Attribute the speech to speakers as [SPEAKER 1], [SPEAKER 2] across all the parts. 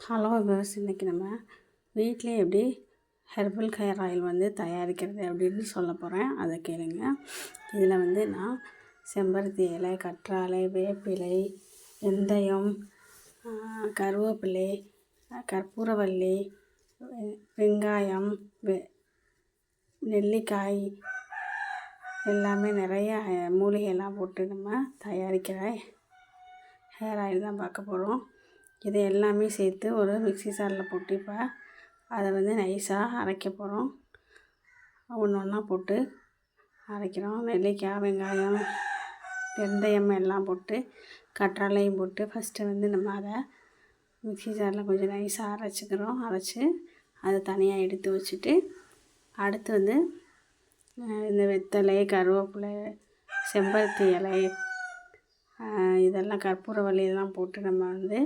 [SPEAKER 1] Hello viewers, இன்றைக்கி நம்ம வீட்டிலே எப்படி ஹெர்பல் ஹேர் ஆயில் வந்து தயாரிக்கிறது அப்படின்னு சொல்ல போகிறேன். அதை கேளுங்க. இதில் வந்து நான் செம்பருத்தி இலை, கற்றாழை, வேப்பிலை, வெந்தயம், கருவேப்பிலை, கற்பூரவள்ளி, வெங்காயம், நெல்லிக்காய் எல்லாமே நிறைய மூலிகையெல்லாம் போட்டு நம்ம தயாரிக்கிற ஹேர் ஆயில் தான் பார்க்க போகிறோம். இது எல்லாமே சேர்த்து ஒரு மிக்ஸி ஜாரில் போட்டு இப்போ அதை வந்து நைஸாக அரைக்க போகிறோம். ஒன்று ஒன்றா போட்டு அரைக்கிறோம். நெல்லிக்காய், வெங்காயம், வெந்தயம் எல்லாம் போட்டு கற்றாழையும் போட்டு ஃபஸ்ட்டு வந்து நம்ம அதை மிக்ஸி ஜாரில் கொஞ்சம் நைஸாக அரைச்சிக்கிறோம். அரைச்சி அதை தனியாக எடுத்து வச்சுட்டு அடுத்து வந்து இந்த வெத்தலை, கருவேப்பிலை, செம்பருத்தி இலை, இதெல்லாம் கற்பூரவள்ளி இதெல்லாம் போட்டு நம்ம வந்து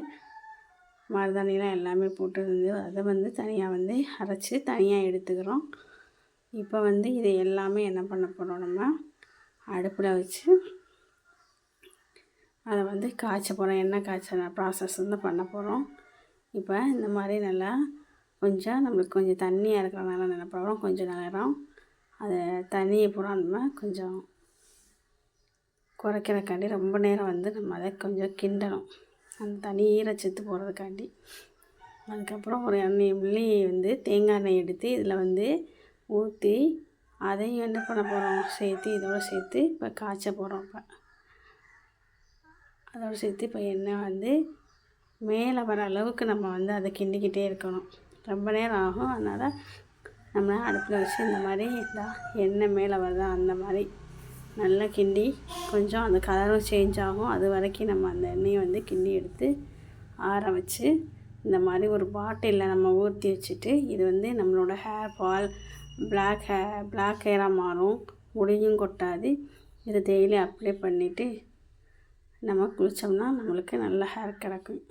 [SPEAKER 1] மருதாணிலாம் எல்லாமே போட்டு அதை வந்து தனியாக வந்து அரைச்சி தனியாக எடுத்துக்கிறோம். இப்போ வந்து இதை எல்லாமே என்ன பண்ண போகிறோம், நம்ம அடுப்பில் வச்சு அதை வந்து காய்ச்ச போகிறோம். எண்ணெய் காய்ச்ச ப்ராசஸ் வந்து பண்ண போகிறோம். இப்போ இந்த மாதிரி நல்லா கொஞ்சம் நம்மளுக்கு கொஞ்சம் தண்ணியாக இருக்கிறனால என்ன பண்ணுறோம், கொஞ்சம் நேரம் அதை தண்ணியை பூரா நம்ம கொஞ்சம் குறைக்கிறக்காண்டி ரொம்ப நேரம் வந்து நம்ம அதை கொஞ்சம் கிண்டணும், அந்த தனி ஈரச்சத்து போகிறதுக்காண்டி. அதுக்கப்புறம் ஒரு 200 மில்லி வந்து தேங்காய் எண்ணெய் எடுத்து இதில் வந்து ஊற்றி அதையும் என்ன பண்ண போகிறோம், சேர்த்து இதோடு சேர்த்து இப்போ காய்ச்ச போகிறோம். இப்போ அதோடு சேர்த்து இப்போ எண்ணெய் வந்து மேலே வர அளவுக்கு நம்ம வந்து அதை கிண்டிக்கிட்டே இருக்கணும். ரொம்ப நேரம் ஆகும். அதனால் நம்ம அடுப்பில் வச்சு இந்த மாதிரி எண்ணெய் மேலே வருதா அந்த மாதிரி நல்லா கிண்டி கொஞ்சம் அந்த கலரும் சேஞ்ச் ஆகும். அது வரைக்கும் நம்ம அந்த எண்ணெயை வந்து கிண்டி எடுத்து ஆற வச்சு இந்த மாதிரி ஒரு பாட்டிலில் நம்ம ஊற்றி வச்சுட்டு, இது வந்து நம்மளோட ஹேர் ஃபால், பிளாக் ஹேராக மாறும், முடியும் கொட்டாது. இதை டெய்லி அப்ளை பண்ணிவிட்டு நம்ம குளித்தோம்னா நம்மளுக்கு நல்ல ஹேர் கிடைக்கும்.